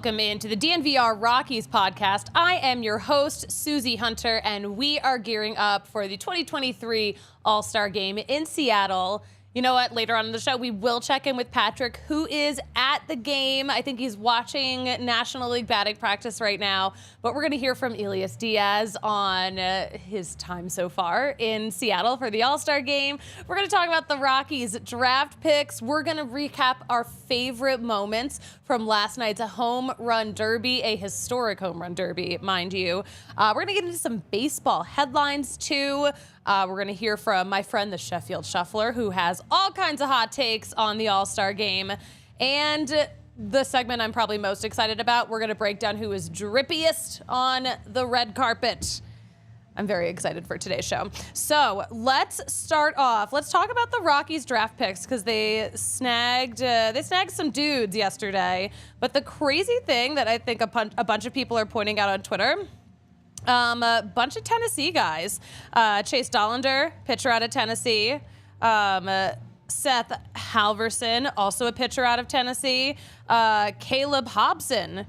welcome into the DNVR Rockies Podcast. I am your host, Suzie Hunter, and we are gearing up for the 2023 All-Star Game in Seattle. You know what? Later on in the show, we will check in with Patrick, who is at the game. I think he's watching National League batting practice right now. But we're going to hear from Elias Diaz on his time so far in Seattle for the All-Star Game. We're going to talk about the Rockies draft picks. We're going to recap our favorite moments from last night's home run derby, a historic home run derby, mind you. We're going to get into some baseball headlines, too. We're going to hear from my friend, the Sheffield Shuffler, who has all kinds of hot takes on the All-Star Game. And the segment I'm probably most excited about, we're going to break down who is Dippiest on the red carpet. I'm very excited for today's show. So let's start off. Let's talk about the Rockies draft picks because they snagged some dudes yesterday. But the crazy thing that I think a bunch of people are pointing out on Twitter, a bunch of Tennessee guys. Chase Dollander, pitcher out of Tennessee. Seth Halverson, also a pitcher out of Tennessee. Caleb Hobson,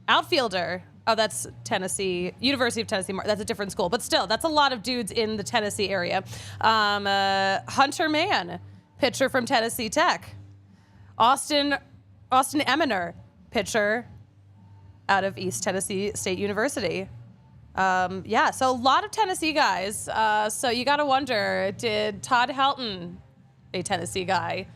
outfielder. Oh, that's Tennessee, University of Tennessee. That's a different school, but still, that's a lot of dudes in the Tennessee area. Hunter Mann, pitcher from Tennessee Tech. Austin Eminer, pitcher out of East Tennessee State University. So a lot of Tennessee guys. So you got to wonder, did Todd Helton, a Tennessee guy,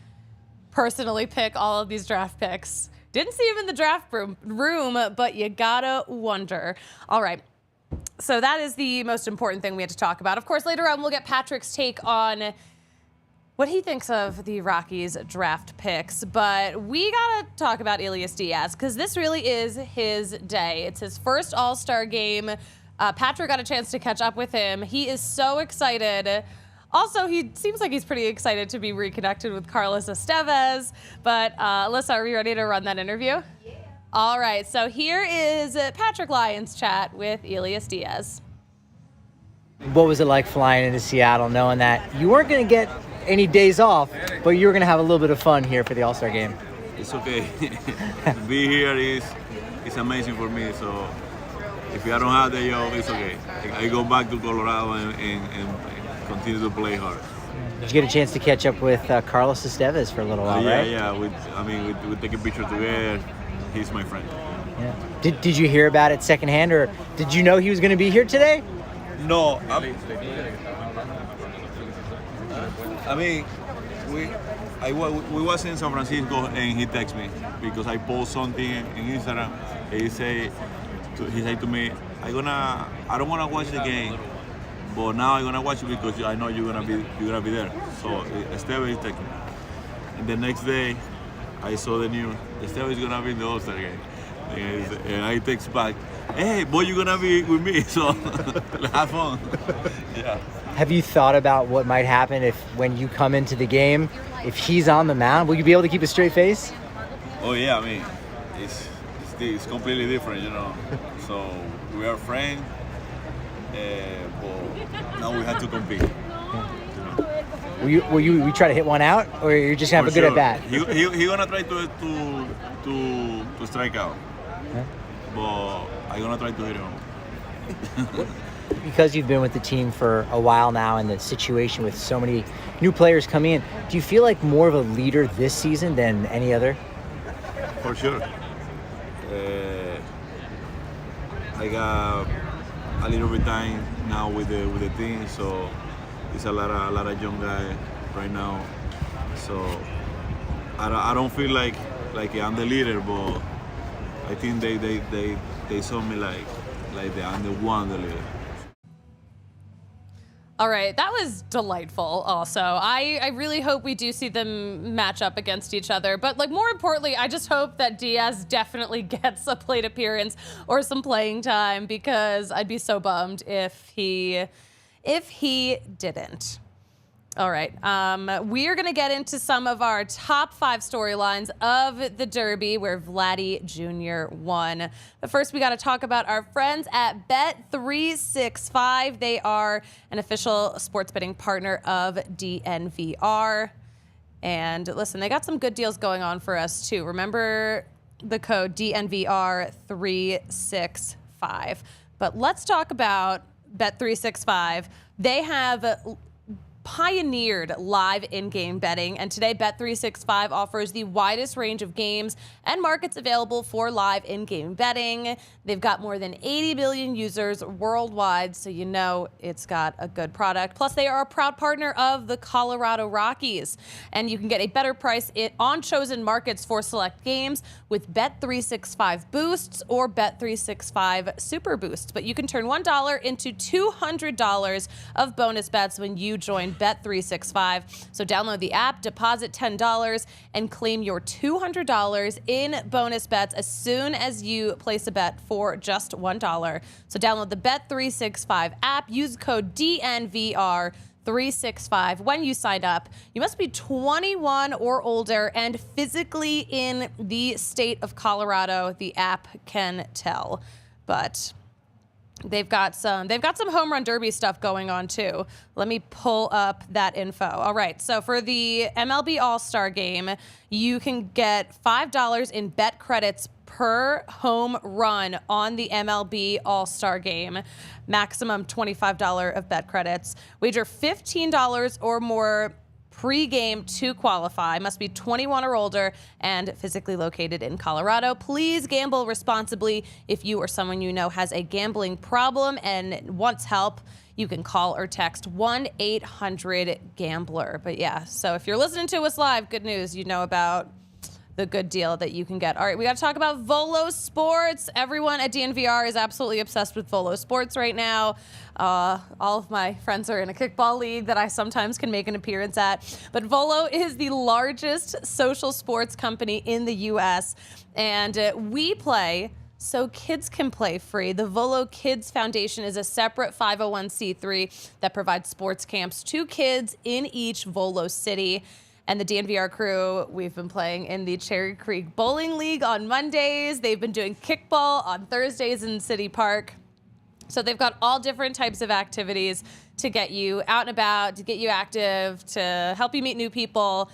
personally pick all of these draft picks? Didn't see him in the draft room, but you got to wonder. All right. So that is the most important thing we had to talk about. Of course, later on, we'll get Patrick's take on what he thinks of the Rockies draft picks. But we got to talk about Elias Diaz because this really is his day. It's his first All-Star game. Patrick got a chance to catch up with him. He is so excited. Also, he seems like he's pretty excited to be reconnected with Carlos Estevez. But Alyssa, are we ready to run that interview? Yeah. All right, so here is Patrick Lyons' chat with Elias Diaz. What was it like flying into Seattle knowing that you weren't going to get any days off, but you were going to have a little bit of fun here for the All-Star Game? It's okay. To be here is amazing for me, so if I don't have the job, it's okay. I go back to Colorado and continue to play hard. Did you get a chance to catch up with Carlos Estevez for a little while, right? Yeah. We take a picture together. He's my friend. Yeah. Did you hear about it secondhand, or did you know he was going to be here today? No. We was in San Francisco and he texted me because I post something in Instagram. And he said to me, I don't wanna watch the game, but now I'm gonna watch it because I know you're gonna be there. So Estevez texted me. And the next day, I saw the news. Estevez is gonna be in the All-Star Game, and I text back, "Hey, boy, you're gonna be with me, so have fun." Yeah. Have you thought about what might happen if, when you come into the game, if he's on the mound, will you be able to keep a straight face? Oh yeah, I mean, it's completely different, you know. So we are friends, but now we have to compete. Will you try to hit one out, or you're just gonna have a good at bat? He gonna try to strike out, but I'm gonna try to hit him. Because you've been with the team for a while now, and the situation with so many new players coming in, do you feel like more of a leader this season than any other? For sure. I got a little bit time now with the team, so it's a lot of young guys right now. So I don't feel like I'm the leader, but I think they saw me like I'm the leader. All right, that was delightful also. I really hope we do see them match up against each other. But like more importantly, I just hope that Diaz definitely gets a plate appearance or some playing time because I'd be so bummed if he didn't. All right, we are going to get into some of our top 5 storylines of the Derby where Vladdy Jr. won. But first, we got to talk about our friends at Bet365. They are an official sports betting partner of DNVR. And listen, they got some good deals going on for us, too. Remember the code DNVR365. But let's talk about Bet365. They have pioneered live in-game betting, and today Bet365 offers the widest range of games and markets available for live in-game betting. They've got more than 80 million users worldwide, so you know it's got a good product. Plus, they are a proud partner of the Colorado Rockies, and you can get a better price on chosen markets for select games with Bet365 Boosts or Bet365 Super Boosts. But you can turn $1 into $200 of bonus bets when you join Bet365. So download the app, deposit $10, and claim your $200 in bonus bets as soon as you place a bet for just $1. So download the Bet365 app, use code DNVR365 when you sign up. You must be 21 or older and physically in the state of Colorado. The app can tell, but they've got some home run derby stuff going on too. Let me pull up that info. All right, so for the MLB All-Star Game, you can get $5 in bet credits per home run on the MLB All-Star Game. Maximum $25 of bet credits. Wager $15 or more pre-game to qualify. Must be 21 or older and physically located in Colorado. Please gamble responsibly. If you or someone you know has a gambling problem and wants help, you can call or text 1-800-GAMBLER. But yeah, so if you're listening to us live, good news, you know about the good deal that you can get. All right, we got to talk about Volo Sports. Everyone at DNVR is absolutely obsessed with Volo Sports right now. All of my friends are in a kickball league that I sometimes can make an appearance at. But Volo is the largest social sports company in the U.S., and we play so kids can play free. The Volo Kids Foundation is a separate 501c3 that provides sports camps to kids in each Volo city. And the DNVR crew, we've been playing in the Cherry Creek Bowling League on Mondays. They've been doing kickball on Thursdays in City Park. So they've got all different types of activities to get you out and about, to get you active, to help you meet new people.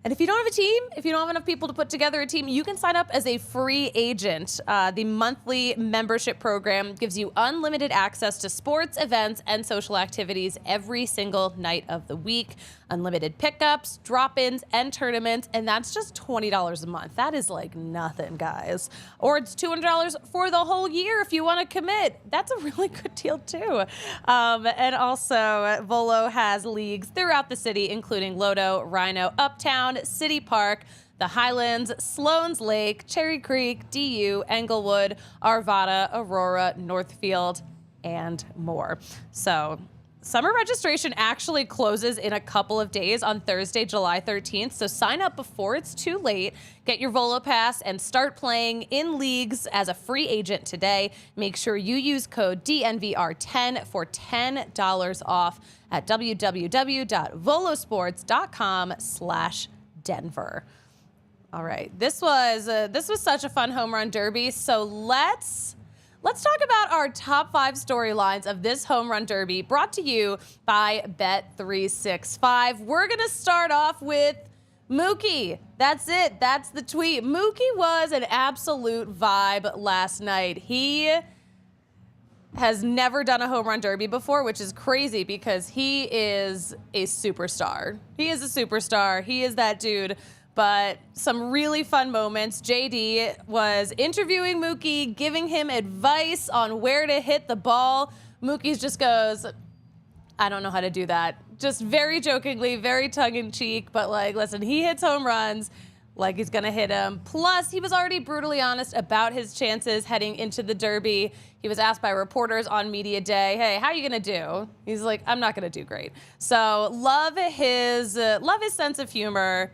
And if you don't have a team, if you don't have enough people to put together a team, you can sign up as a free agent. The monthly membership program gives you unlimited access to sports, events, and social activities every single night of the week. Unlimited pickups, drop-ins, and tournaments, and that's just $20 a month. That is like nothing, guys. Or it's $200 for the whole year if you want to commit. That's a really good deal, too. And also, Volo has leagues throughout the city, including Lodo, Rhino, Uptown, City Park, the Highlands, Sloan's Lake, Cherry Creek, DU, Englewood, Arvada, Aurora, Northfield, and more. So summer registration actually closes in a couple of days on Thursday, July 13th. So sign up before it's too late. Get your Volo Pass and start playing in leagues as a free agent today. Make sure you use code DNVR10 for $10 off at www.volosports.com/Denver. All right, this was such a fun home run derby. So let's talk about our top 5 storylines of this home run derby, brought to you by Bet365. We're gonna start off with Mookie. That's it. That's the tweet. Mookie was an absolute vibe last night. He has never done a home run derby before, which is crazy because he is a superstar. He is a superstar. He is that dude. But some really fun moments. JD was interviewing Mookie, giving him advice on where to hit the ball. Mookie just goes, I don't know how to do that. Just very jokingly, very tongue-in-cheek, but like, listen, he hits home runs like he's gonna hit him. Plus, he was already brutally honest about his chances heading into the Derby. He was asked by reporters on media day, hey, how are you gonna do? He's like, I'm not gonna do great. So love his sense of humor.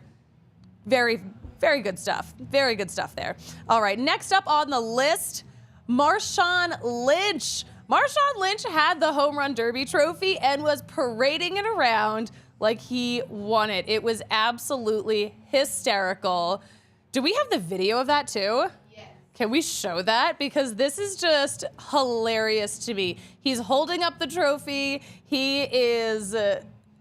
Very, very good stuff. Very good stuff there. All right, next up on the list, Marshawn Lynch. Marshawn Lynch had the home run derby trophy and was parading it around like he won it. It was absolutely hysterical. Do we have the video of that too? Yes. Can we show that? Because this is just hilarious to me. He's holding up the trophy. He is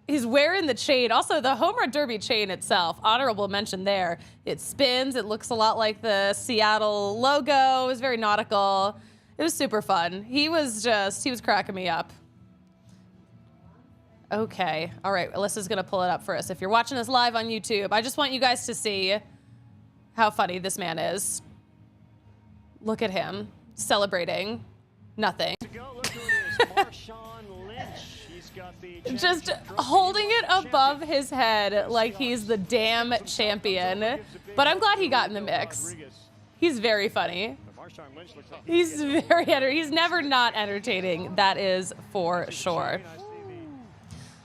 He's wearing the chain. Also, the Home Run Derby chain itself, honorable mention there. It spins. It looks a lot like the Seattle logo. It was very nautical. It was super fun. He was cracking me up. Okay. All right. Alyssa's going to pull it up for us. If you're watching us live on YouTube, I just want you guys to see how funny this man is. Look at him celebrating nothing. Just holding it above his head like he's the damn champion. But I'm glad he got in the mix. He's very funny. He's he's never not entertaining. That is for sure.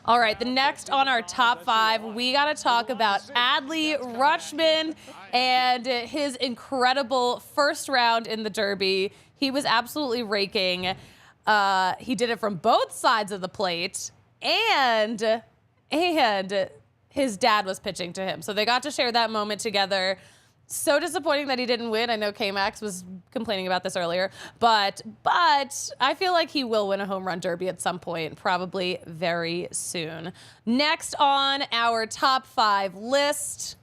All right, the next on our top 5, we got to talk about Adley Rutschman and his incredible first round in the Derby. He was absolutely raking. He did it from both sides of the plate, and his dad was pitching to him. So they got to share that moment together. So disappointing that he didn't win. I know K-Max was complaining about this earlier, but I feel like he will win a home run derby at some point, probably very soon. Next on our top 5 list,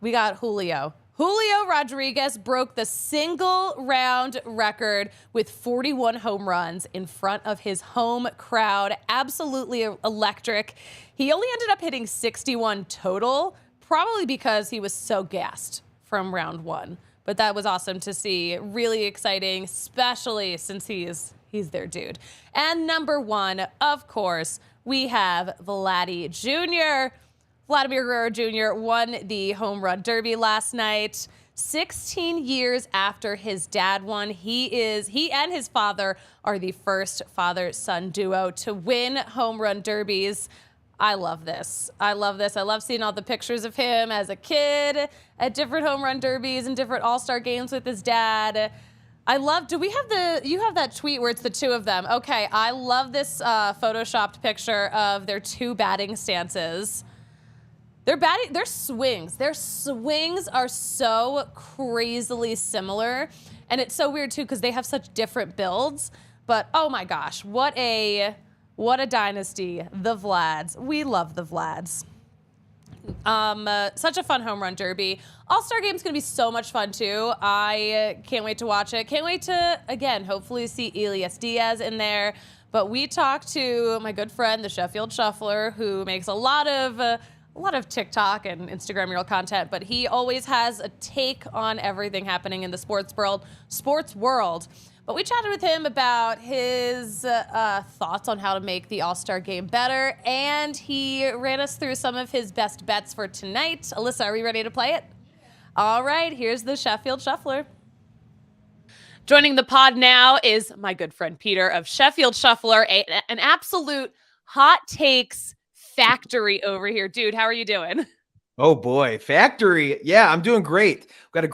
we got Julio. Julio Rodriguez broke the single round record with 41 home runs in front of his home crowd. Absolutely electric. He only ended up hitting 61 total, probably because he was so gassed from round 1. But that was awesome to see. Really exciting, especially since he's their dude. And number 1, of course, we have Vladdy Jr. Vladimir Guerrero Jr. won the home run derby last night. 16 years after his dad won, he and his father are the first father-son duo to win home run derbies. I love this. I love seeing all the pictures of him as a kid at different home run derbies and different All-Star games with his dad. You have that tweet where it's the two of them. Okay, I love this photoshopped picture of their 2 batting stances. Their swings are so crazily similar. And it's so weird too, because they have such different builds. But oh my gosh, what a dynasty, the Vlads. We love the Vlads. Such a fun home run derby. All-Star Game's going to be so much fun, too. I can't wait to watch it. Can't wait to, again, hopefully see Elias Diaz in there. But we talked to my good friend, the Sheffield Shuffler, who makes a lot of TikTok and Instagram Reel content, but he always has a take on everything happening in the sports world. But we chatted with him about his thoughts on how to make the All-Star Game better, and he ran us through some of his best bets for tonight. Alyssa, are we ready to play it? All right, here's the Sheffield Shuffler. Joining the pod now is my good friend Peter of Sheffield Shuffler, an absolute hot takes factory over here. Dude, how are you doing? Oh boy, factory. Yeah, I'm doing great. Had a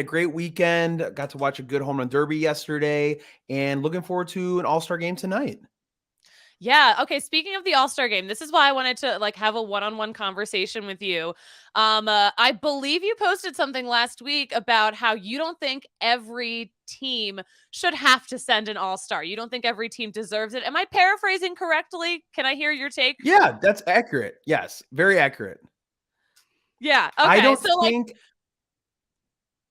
great weekend. Got to watch a good home run derby yesterday and looking forward to an All-Star game tonight. Yeah. Okay. Speaking of the All-Star Game, this is why I wanted to have a one-on-one conversation with you. I believe you posted something last week about how you don't think every team should have to send an All-Star. You don't think every team deserves it. Am I paraphrasing correctly? Can I hear your take? Yeah, that's accurate. Yes, very accurate. Yeah. Okay. I don't think.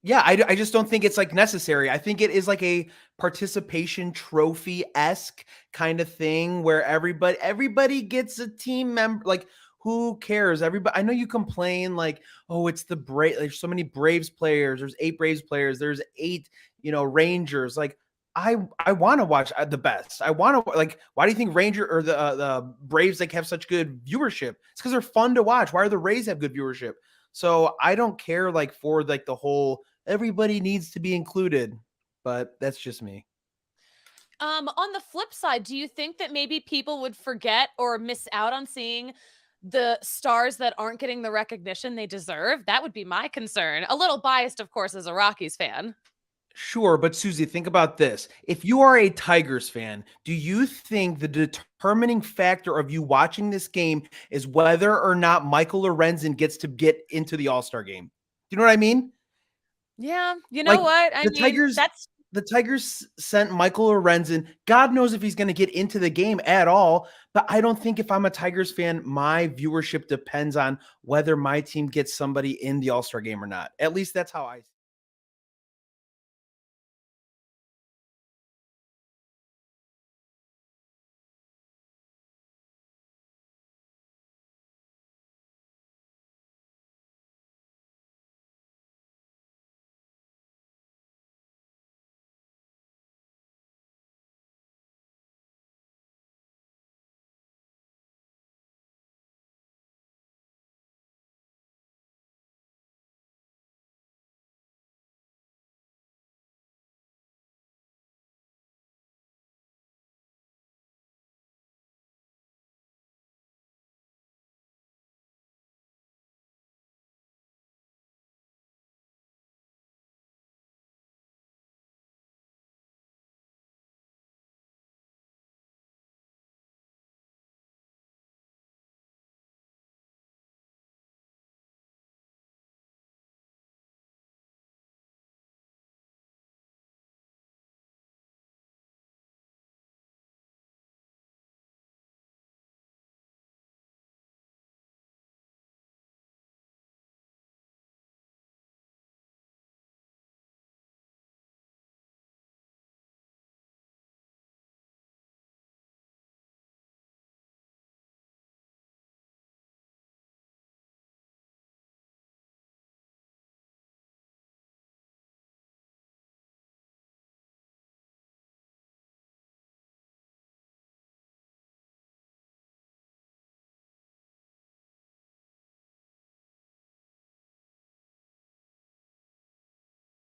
Yeah, I just don't think it's necessary. I think it is a participation trophy-esque kind of thing where everybody gets a team member. Who cares? Everybody. I know you complain oh, it's the Braves. There's so many Braves players. There's 8 Braves players. There's 8, Rangers. I want to watch the best. I want to why do you think Ranger or the Braves have such good viewership? It's because they're fun to watch. Why do the Rays have good viewership? So I don't care for the whole everybody needs to be included, but that's just me. On the flip side, do you think that maybe people would forget or miss out on seeing the stars that aren't getting the recognition they deserve? That would be my concern. A little biased, of course, as a Rockies fan. Sure, but Suzie, think about this. If you are a Tigers fan, do you think the determining factor of you watching this game is whether or not Michael Lorenzen gets to get into the All-Star game? Do you know what I mean? Yeah, you know what? I mean, Tigers, that's the Tigers sent Michael Lorenzen. God knows if he's going to get into the game at all. But I don't think if I'm a Tigers fan, my viewership depends on whether my team gets somebody in the All-Star game or not. At least that's how I.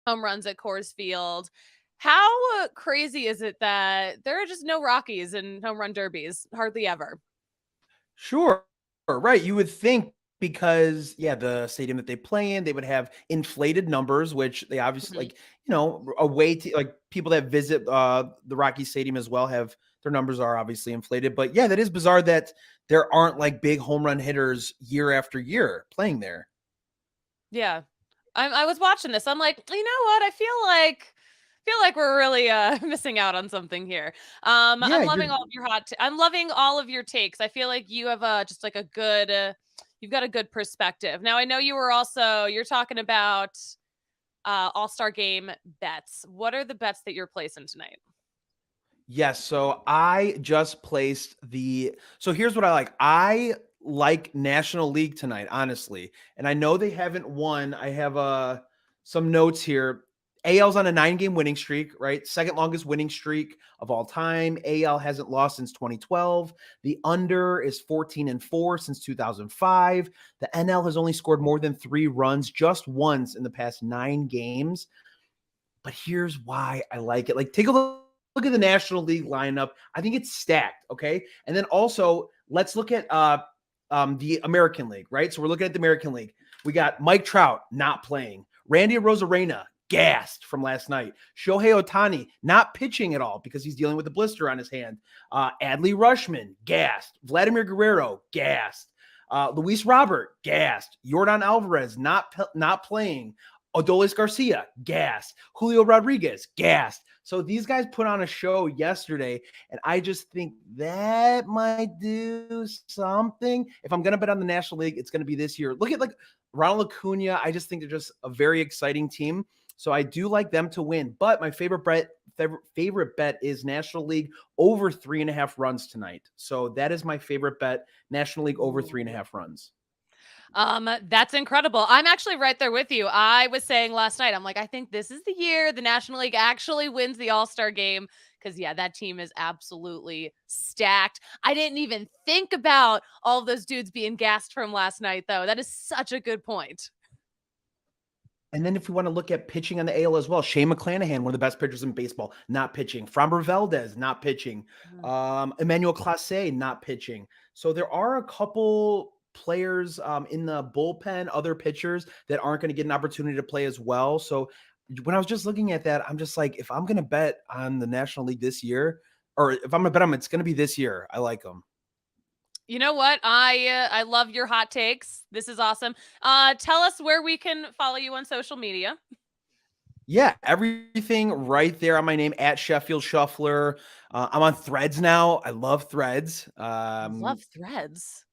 Home runs at Coors Field. How crazy is it that there are just no Rockies in home run derbies? Hardly ever. Sure. Right. You would think because, yeah, the stadium that they play in, they would have inflated numbers, which they obviously Mhm. a way to like people that visit the Rocky Stadium as well have their numbers are obviously inflated. But yeah, that is bizarre that there aren't like big home run hitters year after year playing there. Yeah. I was watching this. I'm like, you know what? I feel like we're really missing out on something here. Yeah, I'm you're loving all of your I'm loving all of your takes. I feel like you have just like a good you've got a good perspective. Now I know you're talking about All-Star game bets. What are the bets that you're placing tonight? Yes, so I just placed so here's what I like. I like National League tonight, honestly. And I know they haven't won. I have some notes here. AL's on a 9-game winning streak, right? Second longest winning streak of all time. AL hasn't lost since 2012. The under is 14-4 since 2005. The NL has only scored more than 3 runs just once in the past 9 games. But here's why I like it. Like, take a look at the National League lineup. I think it's stacked. Okay. And then also, let's look at the American League, right? So we're looking at the American League. We got Mike Trout not playing, Randy Rosarena gassed from last night, Shohei Ohtani not pitching at all because he's dealing with a blister on his hand, Adley Rushman gassed, Vladimir Guerrero gassed, Luis Robert gassed, Yordan Alvarez not playing, Adolis Garcia gassed, Julio Rodriguez gassed. So these guys put on a show yesterday, and I just think that might do something. If I'm going to bet on the National League, it's going to be this year. Look at like Ronald Acuna. I just think they're just a very exciting team. So I do like them to win. But my favorite bet is National League over 3.5 runs tonight. So that is my favorite bet, National League over 3.5 runs. That's incredible. I'm actually right there with you. I was saying last night, I'm like, I think this is the year the National League actually wins the All-Star game. Cause yeah, that team is absolutely stacked. I didn't even think about all of those dudes being gassed from last night, though. That is such a good point. And then if we want to look at pitching on the AL as well, Shane McClanahan, one of the best pitchers in baseball, not pitching. Framber Valdez, not pitching. Emmanuel Clase, not pitching. So there are a couple players in the bullpen, other pitchers that aren't going to get an opportunity to play as well. So when I was just looking at that, I'm just like, if I'm going to bet on the National League this year, or if I'm going to bet on them, it's going to be this year. I like them. You know what? I love your hot takes. This is awesome. Tell us where we can follow you on social media. Yeah, everything right there on my name at Sheffield Shuffler. I'm on Threads now. I love Threads. Love Threads.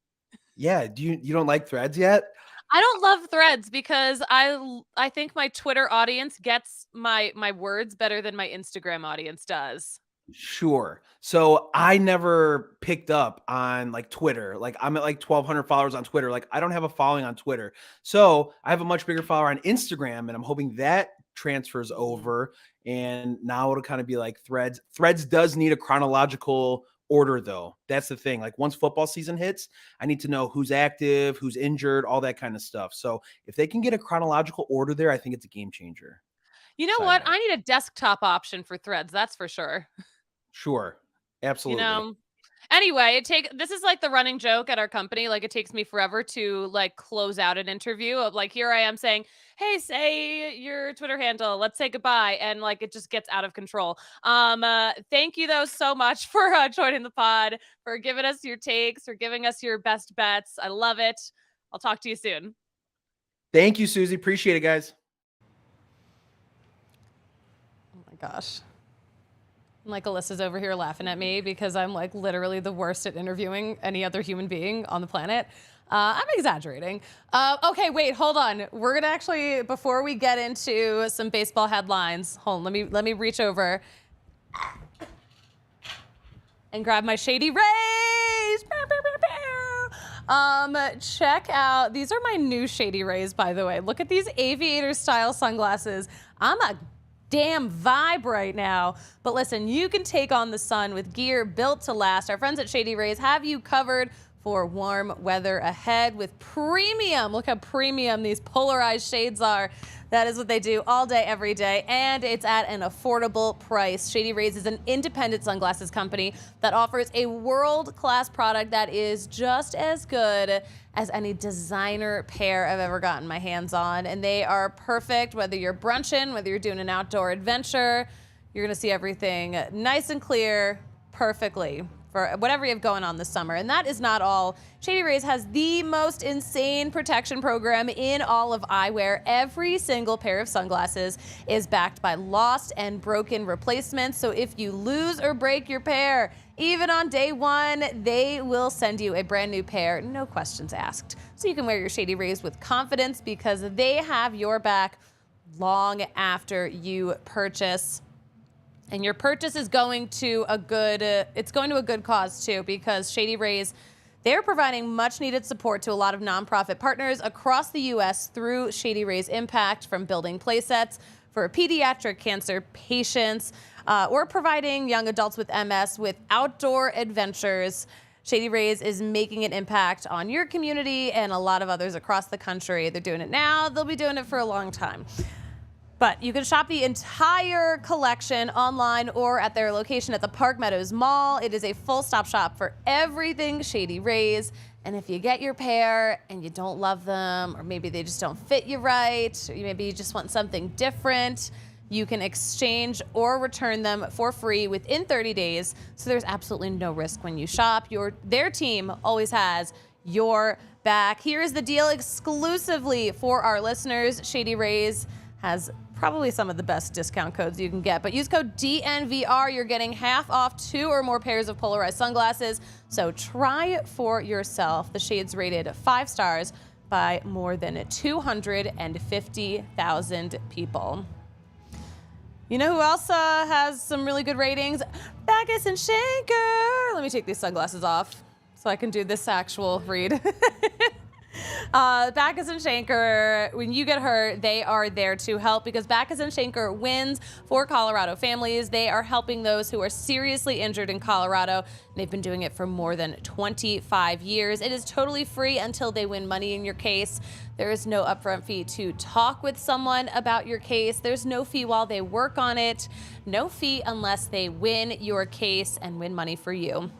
Yeah, you don't like Threads yet? I don't love Threads because I think my Twitter audience gets my words better than my Instagram audience does. Sure. So I never picked up on like Twitter. Like I'm at like 1,200 followers on Twitter. Like I don't have a following on Twitter. So I have a much bigger follower on Instagram, and I'm hoping that transfers over. And now it'll kind of be like Threads. Threads does need a chronological order though. That's the thing. Like once football season hits, I need to know who's active, who's injured, all that kind of stuff. So if they can get a chronological order there, I think it's a game changer. You know Side what? note. I need a desktop option for Threads, that's for sure. Sure. You Absolutely. know? Anyway, this is like the running joke at our company. Like it takes me forever to like close out an interview of like, here I am saying, hey, say your Twitter handle, let's say goodbye. And like, it just gets out of control. Thank you though so much for joining the pod, for giving us your takes, for giving us your best bets. I love it. I'll talk to you soon. Thank you, Susie. Appreciate it, guys. Oh my gosh. Like Alyssa's over here laughing at me because I'm like literally the worst at interviewing any other human being on the planet. I'm exaggerating. Okay, wait, hold on. We're gonna actually, before we get into some baseball headlines, hold on, let me reach over and grab my Shady Rays. Check out, these are my new Shady Rays, by the way. Look at these aviator style sunglasses. I'm a damn vibe right now. But listen, you can take on the sun with gear built to last. Our friends at Shady Rays have you covered for warm weather ahead with premium. Look how premium these polarized shades are. That is what they do all day, every day, and it's at an affordable price. Shady Rays is an independent sunglasses company that offers a world-class product that is just as good as any designer pair I've ever gotten my hands on. And they are perfect whether you're brunching, whether you're doing an outdoor adventure. You're gonna see everything nice and clear perfectly for whatever you have going on this summer. And that is not all. Shady Rays has the most insane protection program in all of eyewear. Every single pair of sunglasses is backed by lost and broken replacements. So if you lose or break your pair, even on day one, they will send you a brand new pair, no questions asked. So you can wear your Shady Rays with confidence because they have your back long after you purchase. And your purchase is going to a good cause too, because Shady Rays, they're providing much needed support to a lot of nonprofit partners across the U.S. through Shady Rays Impact, from building playsets for pediatric cancer patients, or providing young adults with MS with outdoor adventures. Shady Rays is making an impact on your community and a lot of others across the country. They're doing it now. They'll be doing it for a long time. But you can shop the entire collection online or at their location at the Park Meadows Mall. It is a full-stop shop for everything Shady Rays. And if you get your pair and you don't love them, or maybe they just don't fit you right, or maybe you just want something different, you can exchange or return them for free within 30 days. So there's absolutely no risk when you shop. Their team always has your back. Here is the deal exclusively for our listeners. Shady Rays has probably some of the best discount codes you can get, but use code DNVR. You're getting half off 2 or more pairs of polarized sunglasses. So try it for yourself. The shades rated 5 stars by more than 250,000 people. You know who else has some really good ratings? Backus and Shanker. Let me take these sunglasses off so I can do this actual read. Backus and Shanker, when you get hurt, they are there to help, because Backus and Shanker wins for Colorado families. They are helping those who are seriously injured in Colorado. They've been doing it for more than 25 years. It is totally free until they win money in your case. There is no upfront fee to talk with someone about your case. There's no fee while they work on it. No fee unless they win your case and win money for you.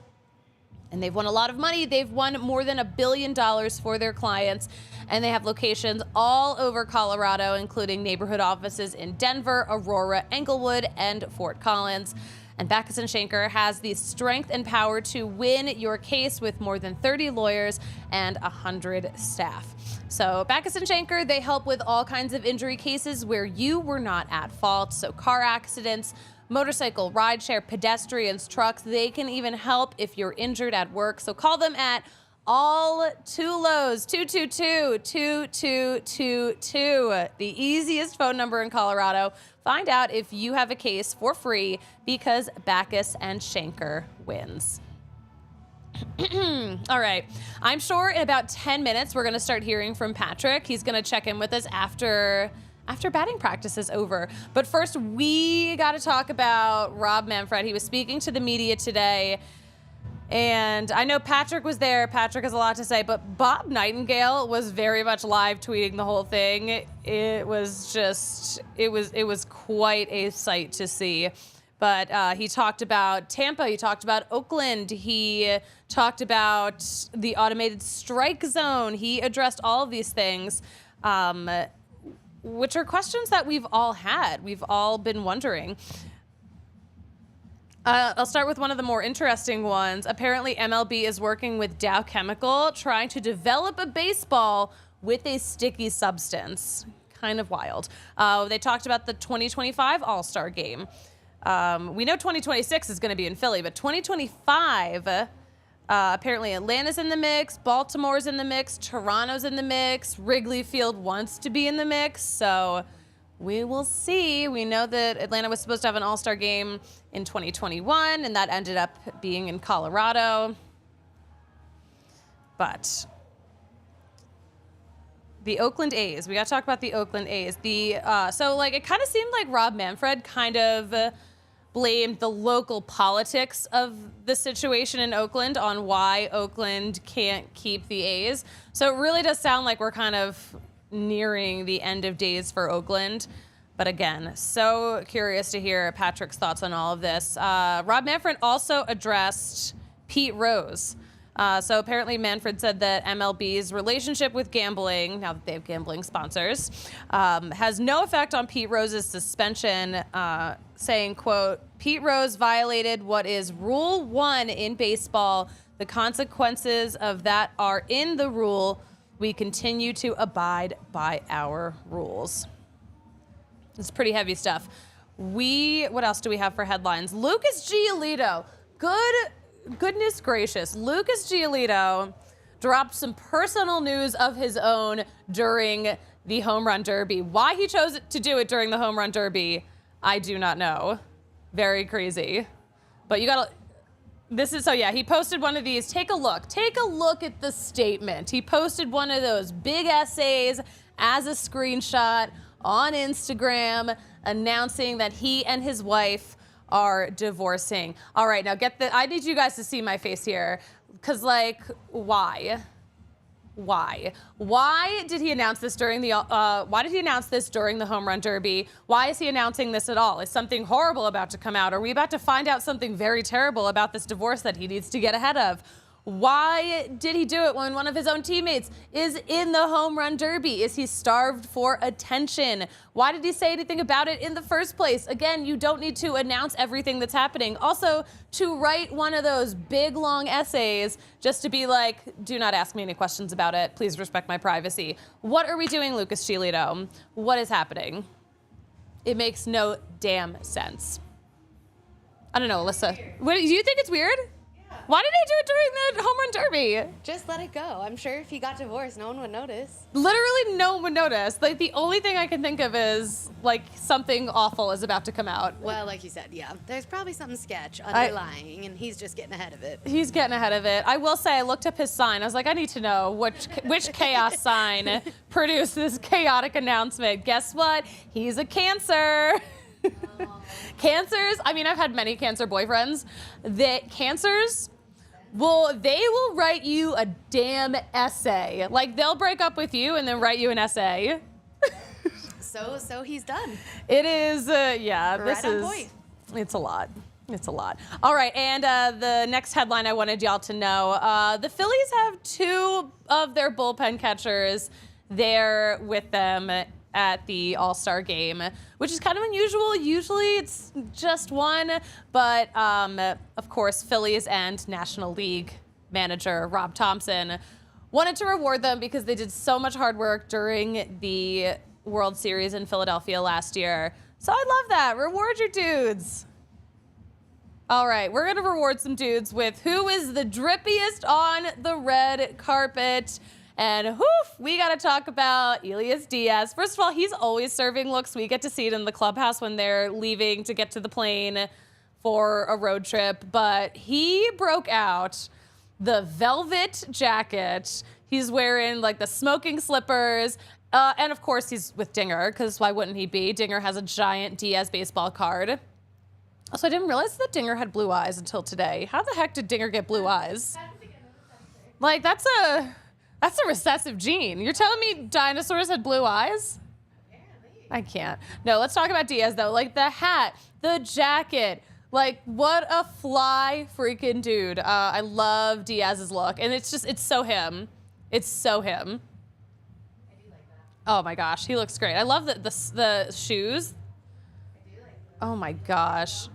And they've won a lot of money. They've won more than $1 billion for their clients. And they have locations all over Colorado, including neighborhood offices in Denver, Aurora, Englewood, and Fort Collins. And Backus and Shanker has the strength and power to win your case with more than 30 lawyers and 100 staff. So Backus and Shanker, they help with all kinds of injury cases where you were not at fault. So car accidents, motorcycle, rideshare, pedestrians, trucks, they can even help if you're injured at work. So call them at All Too Lows, 222-2222, the easiest phone number in Colorado. Find out if you have a case for free because Backus and Shanker wins. All right. I'm sure in about 10 minutes, we're going to start hearing from Patrick. He's going to check in with us after batting practice is over. But first, we got to talk about Rob Manfred. He was speaking to the media today. And I know Patrick was there. Patrick has a lot to say, but Bob Nightingale was very much live tweeting the whole thing. It was quite a sight to see. But he talked about Tampa. He talked about Oakland. He talked about the automated strike zone. He addressed all of these things, which are questions that we've all had. We've all been wondering. I'll start with one of the more interesting ones. Apparently, MLB is working with Dow Chemical, trying to develop a baseball with a sticky substance. Kind of wild. They talked about the 2025 All-Star Game. We know 2026 is going to be in Philly, but 2025, apparently Atlanta's in the mix, Baltimore's in the mix, Toronto's in the mix, Wrigley Field wants to be in the mix, so we will see. We know that Atlanta was supposed to have an All-Star game in 2021, and that ended up being in Colorado. But the Oakland A's, we got to talk about the Oakland A's. It kind of seemed like Rob Manfred kind of blamed the local politics of the situation in Oakland on why Oakland can't keep the A's. So it really does sound like we're kind of nearing the end of days for Oakland. But again, so curious to hear Patrick's thoughts on all of this. Rob Manfred also addressed Pete Rose. So apparently Manfred said that MLB's relationship with gambling, now that they have gambling sponsors, has no effect on Pete Rose's suspension, saying, quote, Pete Rose violated what is Rule 1 in baseball. The consequences of that are in the rule. We continue to abide by our rules. It's pretty heavy stuff. What else do we have for headlines? Lucas Giolito. Goodness gracious. Lucas Giolito dropped some personal news of his own during the Home Run Derby. Why he chose to do it during the Home Run Derby, I do not know. Very crazy. But he posted one of these. Take a look at the statement. He posted one of those big essays as a screenshot on Instagram announcing that he and his wife are divorcing. All right, now I need you guys to see my face here, because why? Why did he announce this during the Home Run Derby? Why is he announcing this at all? Is something horrible about to come out? Are we about to find out something very terrible about this divorce that he needs to get ahead of? Why did he do it when one of his own teammates is in the Home Run Derby? Is he starved for attention? Why did he say anything about it in the first place? Again, you don't need to announce everything that's happening. Also, to write one of those big, long essays just to be like, do not ask me any questions about it. Please respect my privacy. What are we doing, Lucas Giolito? What is happening? It makes no damn sense. I don't know, Alyssa. Do you think it's weird? Why did he do it during the Home Run Derby? Just let it go. I'm sure if he got divorced, no one would notice. Literally no one would notice. The only thing I can think of is, something awful is about to come out. Well, like you said, yeah. There's probably something sketch underlying, and he's just getting ahead of it. He's getting ahead of it. I will say, I looked up his sign. I was like, I need to know which chaos sign produced this chaotic announcement. Guess what? He's a Cancer. Cancers, I've had many Cancer boyfriends. Cancers, they will write you a damn essay. They'll break up with you and then write you an essay. So he's done. It is, Right on point. It's a lot. It's a lot. All right, and the next headline I wanted y'all to know, the Phillies have two of their bullpen catchers there with them at the All-Star Game, which is kind of unusual. Usually it's just one, but of course, Phillies and National League manager Rob Thompson Wanted to reward them because they did so much hard work during the World Series in Philadelphia last year. So I love that. Reward your dudes. All right, we're going to reward some dudes with who is the drippiest on the red carpet. And we got to talk about Elias Diaz. First of all, he's always serving looks. We get to see it in the clubhouse when they're leaving to get to the plane for a road trip. But he broke out the velvet jacket. He's wearing like the smoking slippers. And of course, he's with Dinger, because why wouldn't he be? Dinger has a giant Diaz baseball card. Also, I didn't realize that Dinger had blue eyes until today. How the heck did Dinger get blue eyes? Like, that's a recessive gene. You're telling me dinosaurs had blue eyes? I can't. No, let's talk about Diaz, though. Like, the hat, the jacket. Like, what a fly freaking dude. I love Diaz's look. And it's so him. It's so him. I do like that. Oh, my gosh. He looks great. I love the shoes. I do like that. Oh, my gosh.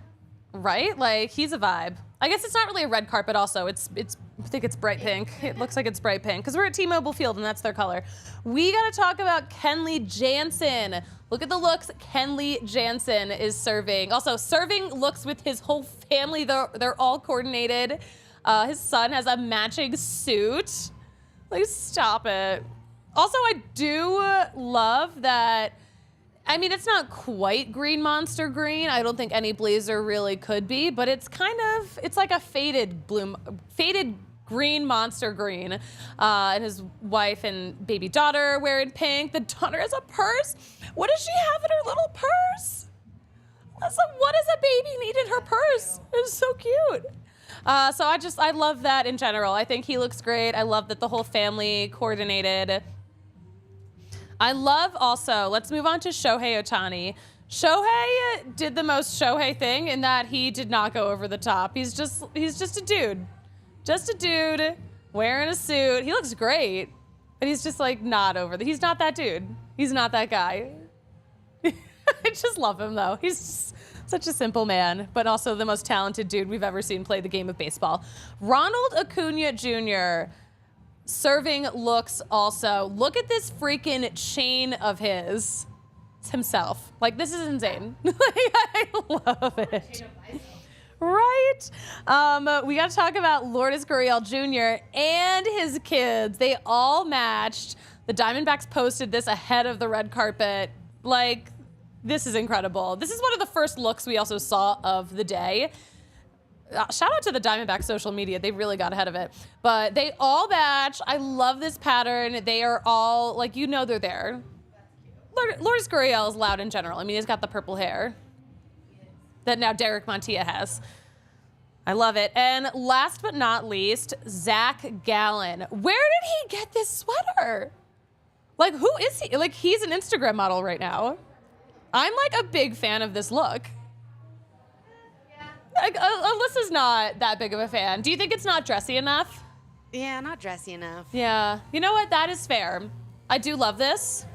Right? Like, he's a vibe. I guess it's not really a red carpet also. I think it's bright pink. It looks like it's bright pink because we're at T-Mobile Field and that's their color. We got to talk about Kenley Jansen. Look at the looks Kenley Jansen is serving. Also, serving looks with his whole family. They're all coordinated. His son has a matching suit. Like, stop it. Also, I do love that. I mean, it's not quite green monster green. I don't think any blazer really could be, but it's like a faded green monster green. And his wife and baby daughter are wearing pink. The daughter has a purse. What does she have in her little purse? What does a baby need in her purse? It's so cute. So I love that in general. I think he looks great. I love that the whole family coordinated. I love also, let's move on to Shohei Ohtani. Shohei did the most Shohei thing in that he did not go over the top. He's just a dude. Just a dude wearing a suit. He looks great, but he's just like not over he's not that dude. He's not that guy. I just love him though. He's just such a simple man, but also the most talented dude we've ever seen play the game of baseball. Ronald Acuna Jr. serving looks also. Look at this freaking chain of his. It's himself. Like, this is insane. I love it. Right? We got to talk about Lourdes Gurriel Jr. and his kids. They all matched. The Diamondbacks posted this ahead of the red carpet. Like, this is incredible. This is one of the first looks we also saw of the day. Shout out to the Diamondback social media. They really got ahead of it. But they all match. I love this pattern. They are all, like, you know they're there. Lourdes Gurriel is loud in general. I mean, he's got the purple hair that now Derek Montilla has. I love it. And last but not least, Zach Gallen. Where did he get this sweater? Like, who is he? Like, he's an Instagram model right now. I'm, like, a big fan of this look. Like, Alyssa's not that big of a fan. Do you think it's not dressy enough? Yeah, not dressy enough. Yeah. You know what? That is fair. I do love this.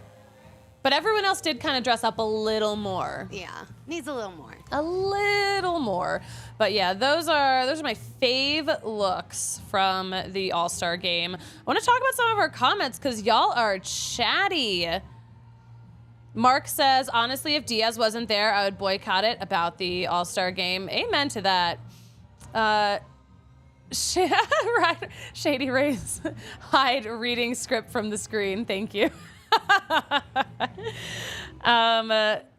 But everyone else did kind of dress up a little more. Yeah, needs a little more. A little more. But yeah, those are my fave looks from the All-Star Game. I want to talk about some of our comments because y'all are chatty. Mark says, honestly, if Diaz wasn't there, I would boycott it about the All-Star Game. Amen to that. Right. Shady Rays, hide reading script from the screen. Thank you.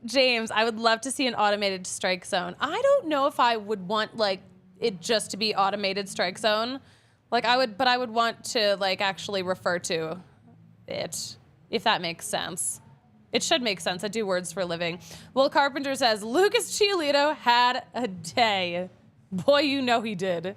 James, I would love to see an automated strike zone. I don't know if I would want like it just to be automated strike zone. Like I would want to like actually refer to it, if that makes sense. It should make sense. I do words for a living. Will Carpenter says, Lucas Giolito had a day. Boy, you know he did.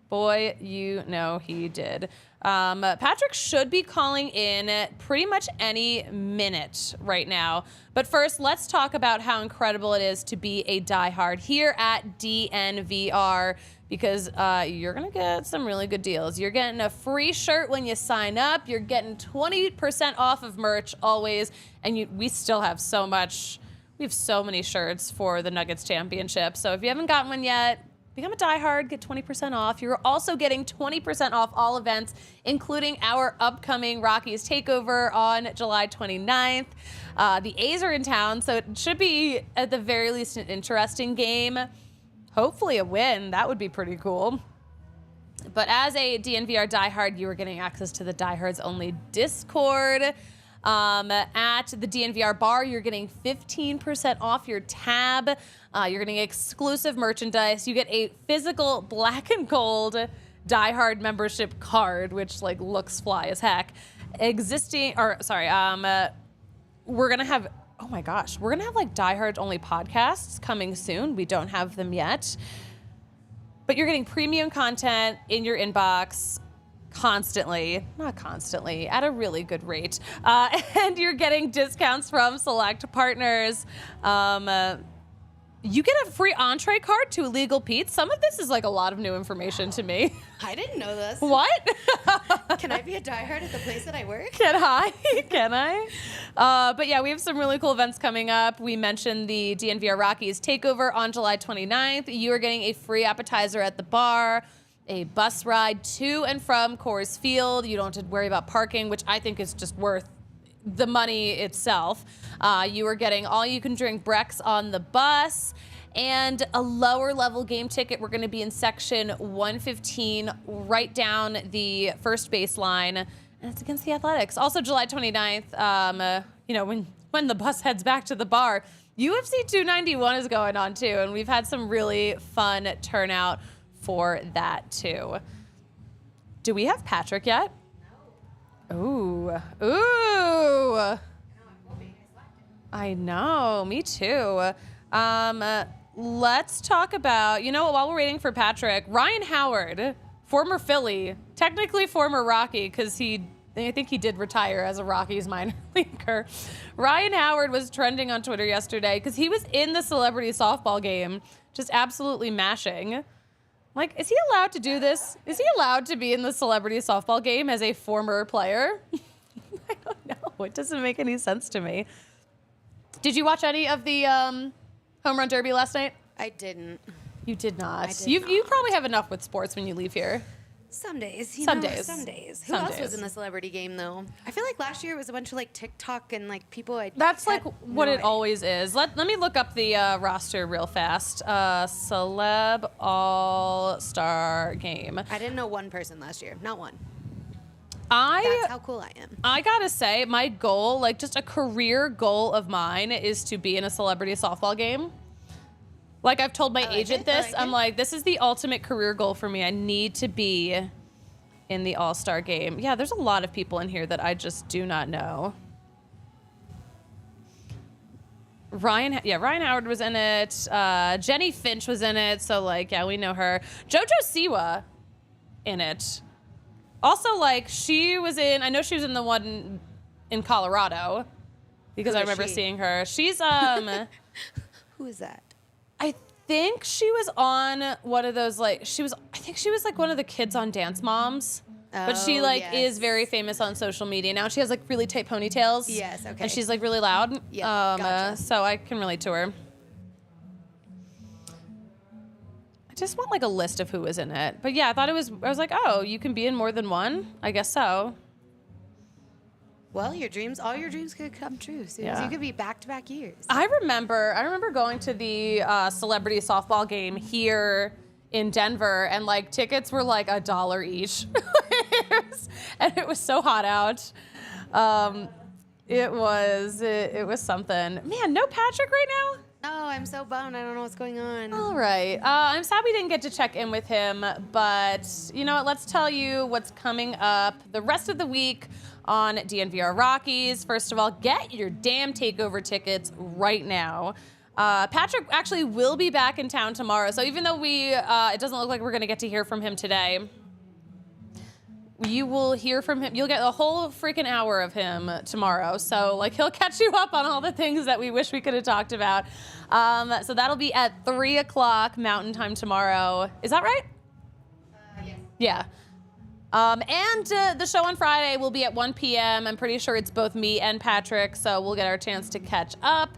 Boy, you know he did. Patrick should be calling in pretty much any minute right now. But first, let's talk about how incredible it is to be a diehard here at DNVR because you're going to get some really good deals. You're getting a free shirt when you sign up. You're getting 20% off of merch always. And we still have so much. We have so many shirts for the Nuggets championship. So if you haven't gotten one yet, become a diehard, get 20% off. You're also getting 20% off all events, including our upcoming Rockies takeover on July 29th. The A's are in town, so it should be, at the very least, an interesting game. Hopefully a win. That would be pretty cool. But as a DNVR diehard, you are getting access to the Diehards Only Discord. At the DNVR bar, you're getting 15% off your tab. You're getting exclusive merchandise. You get a physical black and gold diehard membership card, which like looks fly as heck. We're gonna have, oh my gosh, we're gonna have like diehard only podcasts coming soon. We don't have them yet, but you're getting premium content in your inbox not constantly, at a really good rate. And you're getting discounts from select partners. You get a free entree card to Illegal Pete's. Some of this is like a lot of new information to me. I didn't know this. What? Can I be a diehard at the place that I work? Can I? But yeah, we have some really cool events coming up. We mentioned the DNVR Rockies takeover on July 29th. You are getting a free appetizer at the bar, a bus ride to and from Coors Field. You don't have to worry about parking, which I think is just worth the money itself. You are getting all you can drink Brex on the bus and a lower level game ticket. We're going to be in section 115, right down the first baseline, and it's against the Athletics. Also July 29th, when the bus heads back to the bar, UFC 291 is going on too, and we've had some really fun turnout for that too. Do we have Patrick yet? No. Ooh. I know, me too. Let's talk about, while we're waiting for Patrick, Ryan Howard, former Philly, technically former Rocky, because I think he did retire as a Rockies minor leaguer. Ryan Howard was trending on Twitter yesterday because he was in the celebrity softball game, just absolutely mashing. Like, is he allowed to do this? Is he allowed to be in the celebrity softball game as a former player? I don't know. It doesn't make any sense to me. Did you watch any of the home run derby last night? I didn't. You did not. I did You not. probably have enough with sports when you leave here. Some days. Some days. Who else was in the celebrity game, though? I feel like last year it was a bunch of like TikTok and like people That's had like what no it idea. always is. Let me look up the roster real fast. Celeb All-Star Game. I didn't know one person last year. Not one. I That's how cool I am. I gotta say, my goal, like just a career goal of mine, is to be in a celebrity softball game. Like I've told my agent this. I'm like, this is the ultimate career goal for me. I need to be in the All-Star Game. Yeah, there's a lot of people in here that I just do not know. Ryan Howard was in it. Jenny Finch was in it. So like, yeah, we know her. JoJo Siwa in it. Also, like, I know she was in the one in Colorado because Who I is remember she? seeing her. She's, Who is that? I think she was on one of those, like, I think she was like one of the kids on Dance Moms. But she, Oh, like, yes. is very famous on social media now. She has, like, really tight ponytails. Yes, okay. And she's, like, really loud. Yeah, gotcha. So I can relate to her. I just want, like, a list of who was in it. But, yeah, I was like, oh, you can be in more than one? I guess so. Well, all your dreams could come true. So Yeah. you could be back-to-back years. I remember going to the celebrity softball game here in Denver, and like tickets were like $1 each. And it was so hot out. It was something. Man, no Patrick right now? Oh, I'm so bummed. I don't know what's going on. All right. I'm sad we didn't get to check in with him, but you know what? Let's tell you what's coming up the rest of the week on DNVR Rockies. First of all, get your damn takeover tickets right now. Patrick actually will be back in town tomorrow, so even though it doesn't look like we're going to get to hear from him today, you will hear from him. You'll get a whole freaking hour of him tomorrow. So, like, he'll catch you up on all the things that we wish we could have talked about. So that'll be at 3 o'clock Mountain Time tomorrow. Is that right? Yes. Yeah. And the show on Friday will be at 1 p.m. I'm pretty sure it's both me and Patrick, so we'll get our chance to catch up.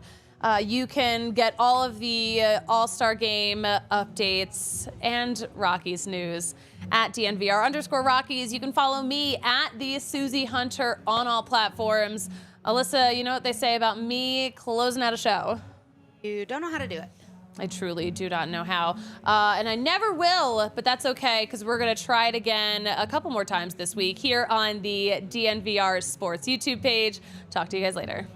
You can get all of the All-Star Game updates and Rockies news at DNVR_Rockies. You can follow me at the Suzie Hunter on all platforms. Alyssa, you know what they say about me closing out a show? You don't know how to do it. I truly do not know how. And I never will, but that's okay, because we're going to try it again a couple more times this week here on the DNVR Sports YouTube page. Talk to you guys later.